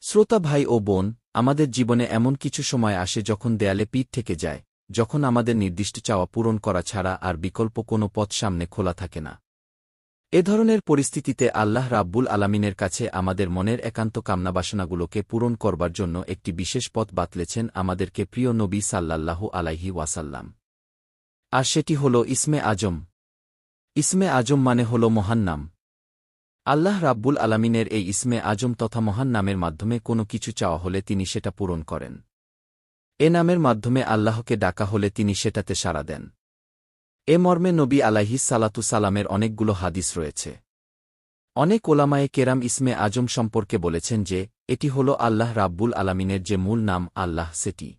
শ্রোতা ভাই ও বোন, আমাদের জীবনে এমন কিছু সময় আসে যখন দেয়ালে পিঠ থেকে যায়, যখন আমাদের নির্দিষ্ট চাওয়া পূরণ করা ছাড়া আর বিকল্প কোনো পথ সামনে খোলা থাকে না। এ ধরনের পরিস্থিতিতে আল্লাহ রাব্বুল আলামিনের কাছে আমাদের মনের একান্ত কামনাবাসনাগুলোকে পূরণ করবার জন্য একটি বিশেষ পথ বাতলেছেন আমাদেরকে প্রিয় নবী সাল্লাল্লাহু আলাইহি ওয়াসাল্লাম। আর সেটি হল ইসমে আজম। ইসমে আজম মানে হল মহান নাম। আল্লাহ রাব্বুল আলামিনের এই ইসমে আজম তথা মহান নামের মাধ্যমে কোনো কিছু চাওয়া হলে তিনি সেটা পূরণ করেন। এ নামের মাধ্যমে আল্লাহকে ডাকা হলে তিনি সেটাতে সাড়া দেন। এ মর্মে নবী আলাইহিস সালাতু সালামের অনেকগুলো হাদিস রয়েছে। অনেক ওলামায়ে কেরাম ইসমে আজম সম্পর্কে বলেছেন যে, এটি হল আল্লাহ রাব্বুল আলামিনের যে মূল নাম আল্লাহ সেটি।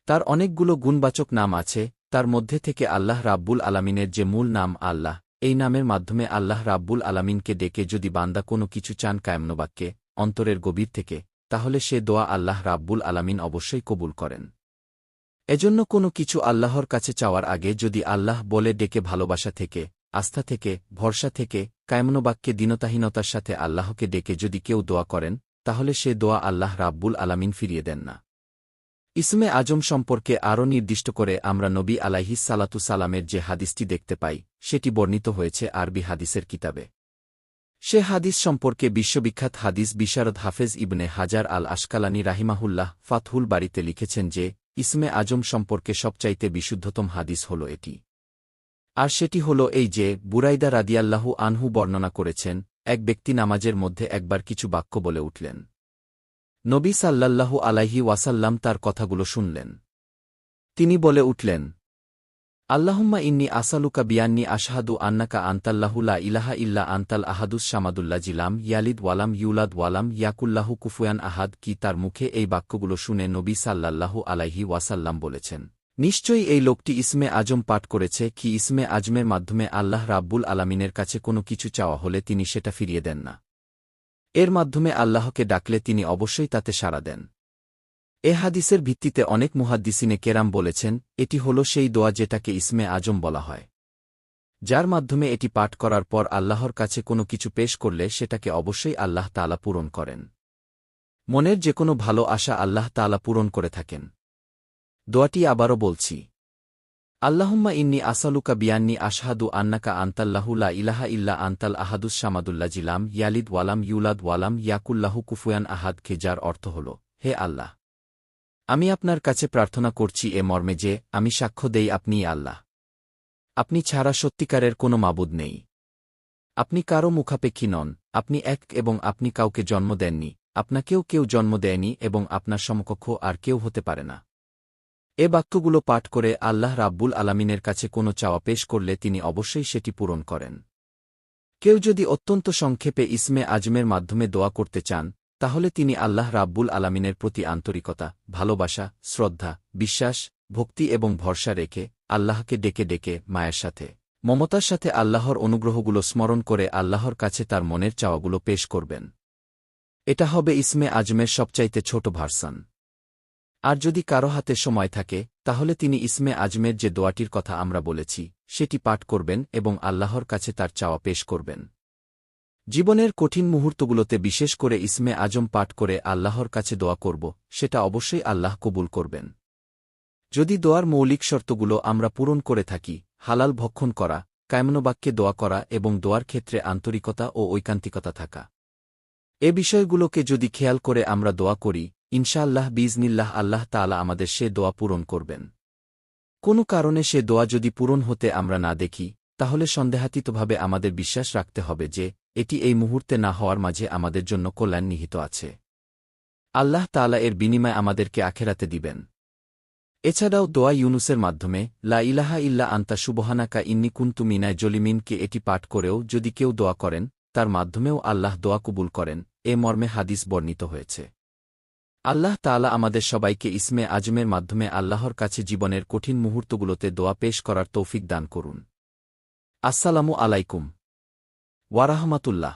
তার অনেকগুলো গুণবাচক নাম আছে, তার মধ্যে থেকে আল্লাহ রাব্বুল আলামিনের যে মূল নাম আল্লাহ, এই নামের মাধ্যমে আল্লাহ রাব্বুল আলামিনকে ডেকে যদি বান্দা কোনো কিছু চান কায়মনোবাক্যে, অন্তরের গভীর থেকে, তাহলে সে দোয়া আল্লাহ রাব্বুল আলামিন অবশ্যই কবুল করেন। এজন্য কোনো কিছু আল্লাহর কাছে চাওয়ার আগে যদি আল্লাহ বলে ডেকে ভালোবাসা থেকে, আস্থা থেকে, ভরসা থেকে, কায়মনোবাক্যে দীনতাহীনতার সাথে আল্লাহকে ডেকে যদি কেউ দোয়া করেন, তাহলে সে দোয়া আল্লাহ রাব্বুল আলামিন ফিরিয়ে দেন না। ইসমে আজম সম্পর্কে আরও নির্দিষ্ট করে আমরা নবী আলাইহিস সালাতু সালামের যে হাদিসটি দেখতে পাই, সেটি বর্ণিত হয়েছে আরবি হাদিসের কিতাবে। সে হাদিস সম্পর্কে বিশ্ববিখ্যাত হাদিস বিশারদ হাফেজ ইবনে হাজার আল আশকালানি রাহিমাহুল্লাহ ফাতহুল বাড়িতে লিখেছেন যে, ইসমে আজম সম্পর্কে সবচাইতে বিশুদ্ধতম হাদিস হল এটি। আর সেটি হল এই যে, বুরাইদা রাদিয়াল্লাহু আনহু বর্ণনা করেছেন, এক ব্যক্তি নামাজের মধ্যে একবার কিছু বাক্য বলে উঠলেন। নবী সাল্লাল্লাহু আলাইহি ওয়াসাল্লাম তার কথাগুলো শুনলেন। তিনি বলে উঠলেন, আল্লাহুম্মা ইন্নী আসালুকা বিয়ান্নি আশহাদু আন্নাকা আনতাল্লাহু লা ইলাহা ইল্লা আনতাল আহাদুস সামাদুল্লাযী লাম ইয়ালিদ ওয়ালাম ইউলাদ ওয়ালাম ইয়াকুল্লাহু কুফুয়ান আহাদ। কি তার মুখে এই বাক্যগুলো শুনে নবী সাল্লাল্লাহু আলাইহি ওয়াসাল্লাম বলেছেন, নিশ্চয়ই এই লোকটি ইসমে আজম পাঠ করেছে। কি ইসমে আজমের মাধ্যমে আল্লাহ রাব্বুল আলামিনের কাছে কোনো কিছু চাওয়া হলে তিনি সেটা ফিরিয়ে দেন না। এর মাধ্যমে আল্লাহকে ডাকলে তিনি অবশ্যই তাতে সাড়া দেন। এ হাদিসের ভিত্তিতে অনেক মুহাদ্দিসিনে কেরাম বলেছেন, এটি হল সেই দোয়া যেটাকে ইসমে আজম বলা হয়, যার মাধ্যমে এটি পাঠ করার পর আল্লাহর কাছে কোনো কিছু পেশ করলে সেটাকে অবশ্যই আল্লাহ তাআলা পূরণ করেন। মনের যে কোনো ভালো আশা আল্লাহ তাআলা পূরণ করে থাকেন। দোয়াটি আবারও বলছি, আল্লাহুম্মা ইন্নী আসালুকা বিয়ান্নি আশহাদু আন্নাকা আনতাল্লাহু লা ইলাহা ইল্লা আনতাল আহাদুস সামাদুল্লাযী লাম ইয়ালিদ ওয়ালাম ইউলাদ ওয়ালাম ইয়াকুল্লাহু কুফুয়ান আহাদ। কে যার অর্থ হল, হে আল্লাহ, আমি আপনার কাছে প্রার্থনা করছি এ মর্মে যে, আমি সাক্ষ্য দেই আপনিই আল্লাহ। আপনি ছাড়া সত্যিকারের কোনো মাবুদ নেই। আপনি কারও মুখাপেক্ষী নন, আপনি এক এবং আপনি কাউকে জন্ম দেননি, আপনাকেও কেউ জন্ম দেয়নি এবং আপনার সমকক্ষ আর কেউ হতে পারে না। এ বাক্যগুলো পাঠ করে আল্লাহ রাব্বুল আলামিনের কাছে কোনো চাওয়া পেশ করলে তিনি অবশ্যই সেটি পূরণ করেন। কেউ যদি অত্যন্ত সংক্ষেপে ইসমে আজমের মাধ্যমে দোয়া করতে চান, তাহলে তিনি আল্লাহ রাব্বুল আলামিনের প্রতি আন্তরিকতা, ভালোবাসা, শ্রদ্ধা, বিশ্বাস, ভক্তি এবং ভরসা রেখে আল্লাহকে ডেকে ডেকে মায়ের সাথে, মমতার সাথে আল্লাহর অনুগ্রহগুলো স্মরণ করে আল্লাহর কাছে তার মনের চাওয়াগুলো পেশ করবেন। এটা হবে ইসমে আজমের সবচাইতে ছোট ভার্সন। আর যদি কারো হাতে সময় থাকে, তাহলে তিনি ইসমে আজমের যে দোয়াটির কথা আমরা বলেছি, সেটি পাঠ করবেন এবং আল্লাহর কাছে তার চাওয়া পেশ করবেন। জীবনের কঠিন মুহূর্তগুলোতে বিশেষ করে ইসমে আজম পাঠ করে আল্লাহর কাছে দোয়া করব, সেটা অবশ্যই আল্লাহ কবুল করবেন। যদি দোয়ার মৌলিক শর্তগুলো আমরা পূরণ করে থাকি, হালাল ভক্ষণ করা, কায়মনোবাক্যে দোয়া করা এবং দোয়ার ক্ষেত্রে আন্তরিকতা ও ঐকান্তিকতা থাকা, এ বিষয়গুলোকে যদি খেয়াল করে আমরা দোয়া করি, ইনশাআল্লাহ বিইজনিল্লাহ আল্লাহ তাআলা আমাদের সে দোয়া পূরণ করবেন। কোনো কারণে সে দোয়া যদি পূরণ হতে আমরা না দেখি, তাহলে সন্দেহাতীতভাবে আমাদের বিশ্বাস রাখতে হবে যে, এটি এই মুহূর্তে না হওয়ার মাঝে আমাদের জন্য কল্যাণ নিহিত আছে। আল্লাহ তাআলা এর বিনিময় আমাদেরকে আখেরাতে দিবেন। এছাড়াও দোয়া ইউনুসের মাধ্যমে, লা ইলাহা ইল্লা আনতা সুবহানাকা ইন্নী কুনতু মিনাজ জলিমিন কে এটি পাঠ করেও যদি কেউ দোয়া করেন, তার মাধ্যমেও আল্লাহ দোয়া কবুল করেন, এ মর্মে হাদিস বর্ণিত হয়েছে। আল্লাহ তাআলা আমাদের সবাইকে ইসমে আজমের মাধ্যমে আল্লাহর কাছে জীবনের কঠিন মুহূর্তগুলোতে দোয়া পেশ করার তৌফিক দান করুন। আসসালামু আলাইকুম ওয়া রাহমাতুল্লাহ।